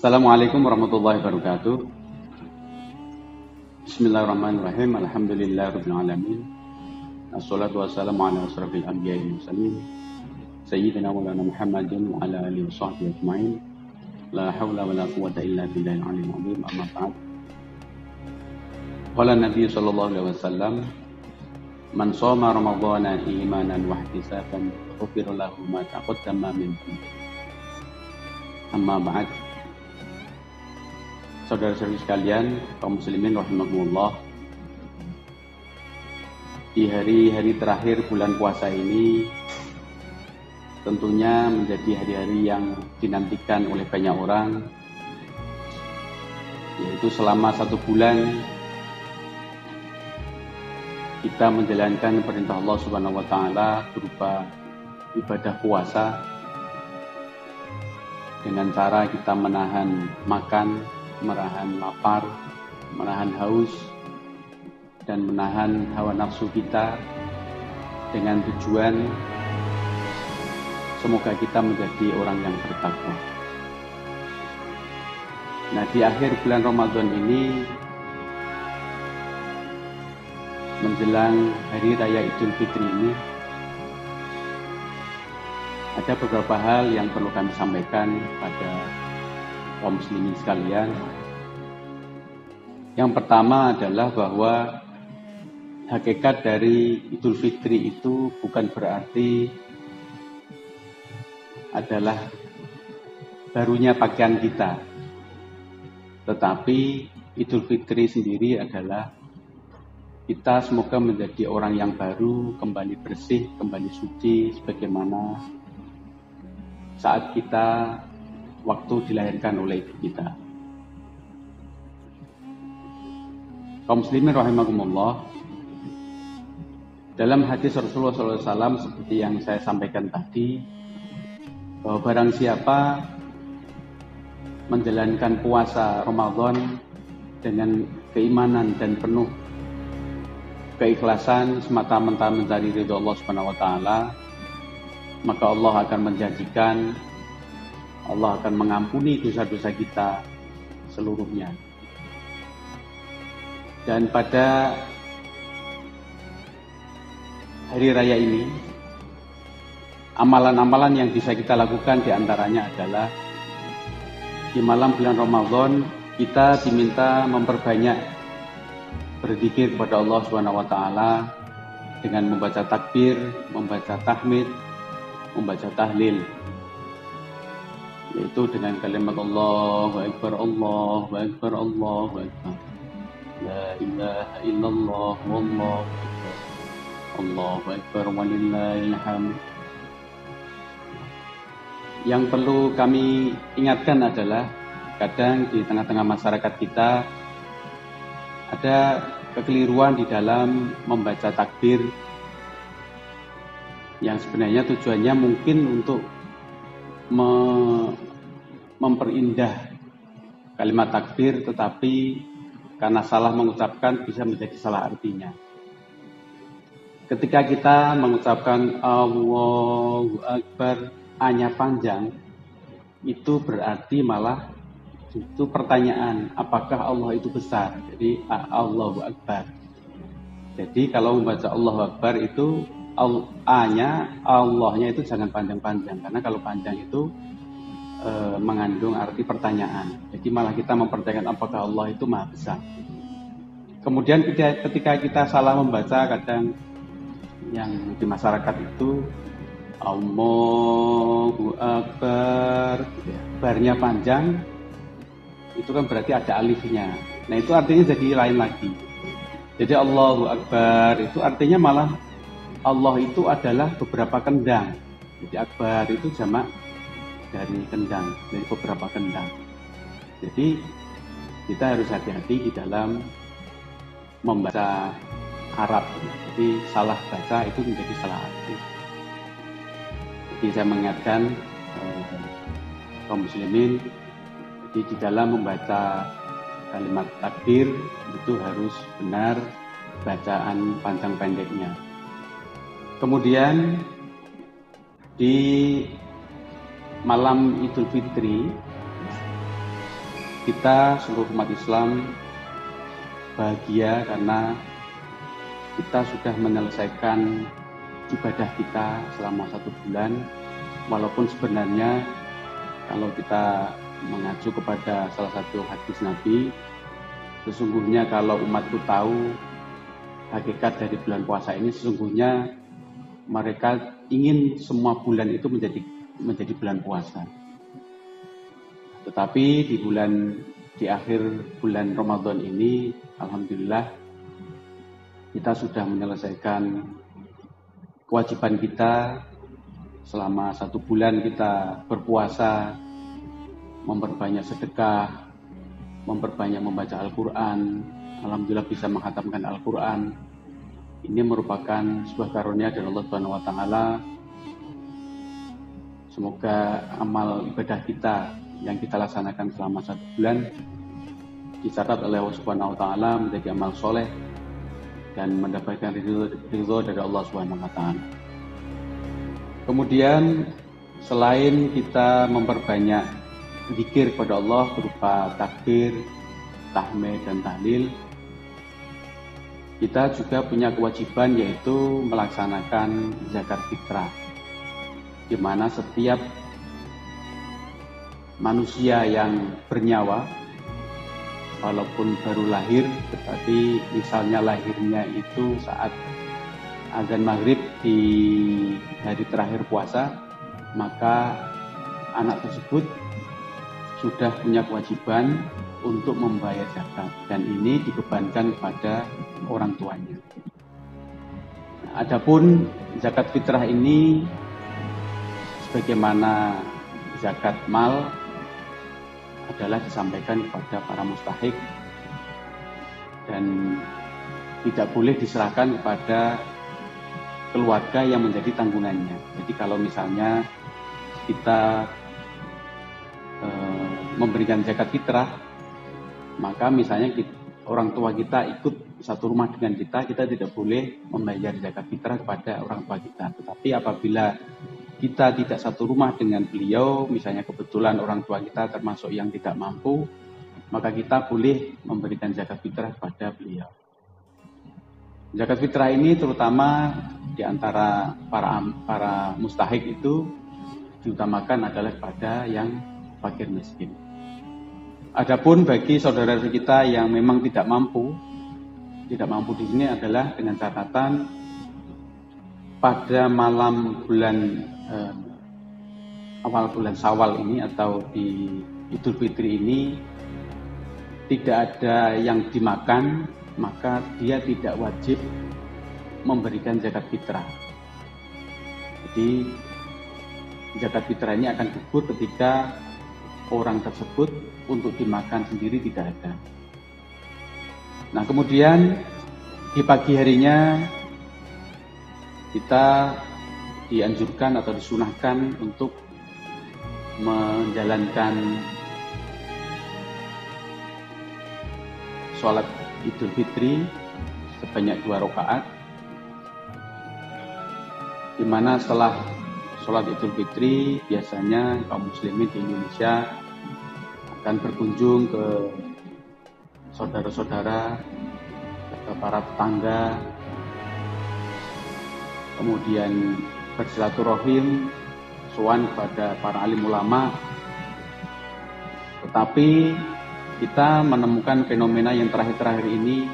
Assalamualaikum warahmatullahi wabarakatuh. Bismillahirrahmanirrahim. Alhamdulillahirabbil alamin. Assalatu wassalamu ala asyrafil anbiya'i wal mursalin sayyidina maulana Muhammadin wa ala alihi washabbihi ajmain. La haula wala quwwata illa billahil aliyyil azim. Amma ba'd. Qala Nabi sallallahu alaihi wasallam, "Man shoma ramadhana imanan wa ihtisaban, ghufira lahu ma taqaddama min dhanbi." Amma ba'd. Saudara-saudari sekalian, kaum muslimin rahimakumullah. Di hari-hari terakhir bulan puasa ini tentunya menjadi hari-hari yang dinantikan oleh banyak orang, yaitu selama 1 bulan kita menjalankan perintah Allah Subhanahu wa taala berupa ibadah puasa dengan cara kita menahan makan, menahan lapar, menahan haus, dan menahan hawa nafsu kita dengan tujuan semoga kita menjadi orang yang bertakwa. Nah, di akhir bulan Ramadan ini menjelang Hari Raya Idul Fitri ini ada beberapa hal yang perlu kami sampaikan pada kaum muslimin sekalian. Yang pertama adalah bahwa hakikat dari Idul Fitri itu bukan berarti adalah barunya pakaian kita, tetapi Idul Fitri sendiri adalah kita semoga menjadi orang yang baru, kembali bersih, kembali suci, sebagaimana saat kita waktu dilahirkan oleh ibu kita. Kaum muslimin rahimakumullah, dalam hadis Rasulullah SAW seperti yang saya sampaikan tadi, bahwa barang siapa menjalankan puasa Ramadan dengan keimanan dan penuh keikhlasan semata-mata mencari ridho Allah Subhanahu wa taala, maka Allah akan menjanjikan, Allah akan mengampuni dosa-dosa kita seluruhnya. Dan pada hari raya ini, amalan-amalan yang bisa kita lakukan diantaranya adalah di malam bulan Ramadan kita diminta memperbanyak berzikir kepada Allah Subhanahu wa taala dengan membaca takbir, membaca tahmid, membaca tahlil, yaitu dengan kalimat Allahu Akbar, Allahu Akbar, Allahu Akbar, La ilaha illallah, Wallahu Akbar, Allahu Akbar, walillahil hamd. Yang perlu kami ingatkan adalah kadang di tengah-tengah masyarakat kita ada kekeliruan di dalam membaca takbir yang sebenarnya tujuannya mungkin untuk memperindah kalimat takbir, tetapi karena salah mengucapkan bisa menjadi salah artinya. Ketika kita mengucapkan Allahu Akbar, A-nya panjang, itu berarti malah itu pertanyaan, apakah Allah itu besar? Jadi Allahu Akbar. Jadi kalau membaca Allahu Akbar itu A-nya, Allahnya itu jangan panjang-panjang, karena kalau panjang itu mengandung arti pertanyaan. Jadi malah kita mempertanyakan apakah Allah itu maha besar. Kemudian ketika kita salah membaca, kadang yang di masyarakat itu Allahu Akbar, barnya panjang, itu kan berarti ada alifnya. Nah, itu artinya jadi lain lagi. Jadi Allahu Akbar itu artinya malah Allah itu adalah beberapa kendang. Jadi Akbar itu jamak dari kendang, dari beberapa kendang. Jadi kita harus hati-hati di dalam membaca Arab. Jadi salah baca itu menjadi salah arti. Jadi saya mengingatkan kaum muslimin, jadi di dalam membaca kalimat takbir itu harus benar bacaan panjang pendeknya. Kemudian di malam Idul Fitri Kita seluruh umat Islam bahagia karena kita sudah menyelesaikan ibadah kita selama 1 bulan, walaupun sebenarnya kalau kita mengacu kepada salah satu hadis Nabi, sesungguhnya kalau umatku tahu hakikat dari bulan puasa ini, sesungguhnya mereka ingin semua bulan itu menjadi bulan puasa. Tetapi di akhir bulan Ramadan ini, alhamdulillah kita sudah menyelesaikan kewajiban kita. Selama 1 bulan kita berpuasa, memperbanyak sedekah, memperbanyak membaca Al-Quran. Alhamdulillah bisa menghatamkan Al-Quran. Ini merupakan sebuah karunia dari Allah Subhanahu wa Ta'ala. Semoga amal ibadah kita yang kita laksanakan selama 1 bulan dicatat oleh Allah Subhanahu wa Ta'ala menjadi amal soleh dan mendapatkan ridho dari Allah Subhanahu wa Ta'ala. Kemudian selain kita memperbanyak zikir kepada Allah berupa takbir, tahmid dan tahlil, kita juga punya kewajiban yaitu melaksanakan zakat fitrah, di mana setiap manusia yang bernyawa, walaupun baru lahir, tetapi misalnya lahirnya itu saat azan maghrib di hari terakhir puasa, maka anak tersebut sudah punya kewajiban untuk membayar zakat, dan ini dibebankan kepada orang tuanya. Adapun zakat fitrah ini sebagaimana zakat mal adalah disampaikan kepada para mustahik dan tidak boleh diserahkan kepada keluarga yang menjadi tanggungannya. Jadi kalau misalnya kita memberikan zakat fitrah, maka misalnya orang tua kita ikut satu rumah dengan kita tidak boleh membayar zakat fitrah kepada orang tua kita. Tetapi apabila kita tidak satu rumah dengan beliau, misalnya kebetulan orang tua kita termasuk yang tidak mampu, maka kita boleh memberikan zakat fitrah kepada beliau. Zakat fitrah ini terutama di antara para mustahik itu diutamakan adalah kepada yang fakir miskin. Adapun bagi saudara kita yang memang tidak mampu di sini adalah dengan catatan pada malam awal bulan Syawal ini atau di Idul Fitri ini tidak ada yang dimakan, maka dia tidak wajib memberikan zakat fitrah. Jadi zakat fitrah ini akan gugur ketika orang tersebut untuk dimakan sendiri tidak ada. Nah, kemudian di pagi harinya kita dianjurkan atau disunahkan untuk menjalankan sholat Idul Fitri sebanyak 2 rakaat, di mana setelah sholat Idul Fitri biasanya kaum muslimin di Indonesia akan berkunjung ke saudara-saudara, ke para tetangga, kemudian bersilaturahim, sowan kepada para alim ulama. Tetapi kita menemukan fenomena yang terakhir-terakhir ini,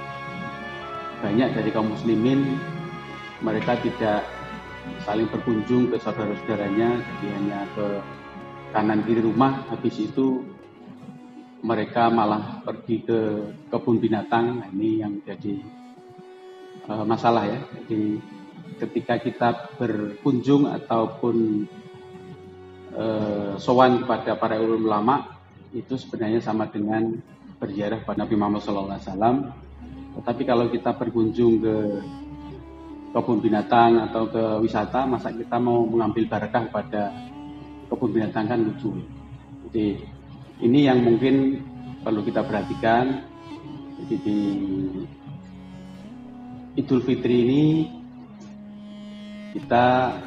banyak dari kaum muslimin mereka tidak saling berkunjung ke saudara-saudaranya, jadi hanya ke kanan kiri rumah. Habis itu mereka malah pergi ke kebun binatang. Nah, ini yang jadi masalah ya. Jadi ketika kita berkunjung ataupun sowan kepada para ulama, itu sebenarnya sama dengan berziarah kepada Nabi Muhammad SAW. Tetapi kalau kita berkunjung ke kebun binatang atau ke wisata, masa kita mau mengambil barakah pada kebun binatang, kan lucu. Jadi ini yang mungkin perlu kita perhatikan. Jadi di Idul Fitri ini kita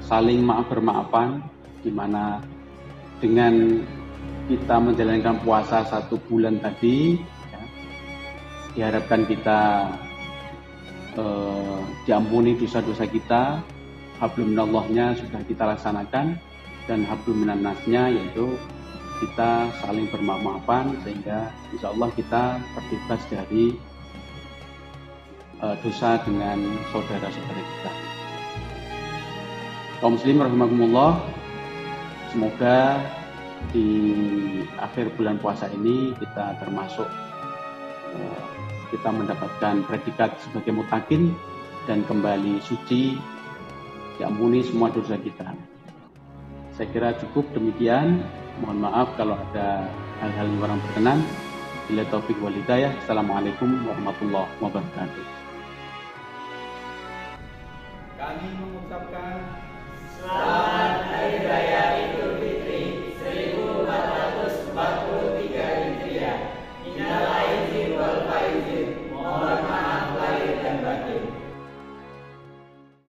saling bermaafan, di mana dengan kita menjalankan puasa 1 bulan tadi, ya, diharapkan kita diampuni dosa-dosa kita, hablum minallahnya sudah kita laksanakan, dan hablum minannasnya yaitu kita saling bermaaf-maafan sehingga insya Allah kita terbebas dari dosa dengan saudara-saudara kita. Kaum muslim rahimakumullah, semoga di akhir bulan puasa ini kita termasuk kita mendapatkan predikat sebagai mutakin dan kembali suci, diampuni semua dosa kita. Saya kira cukup demikian. Mohon maaf kalau ada hal-hal yang kurang berkenan. Bila taufik wal hidayah. Assalamualaikum warahmatullahi wabarakatuh. Kami mengucapkan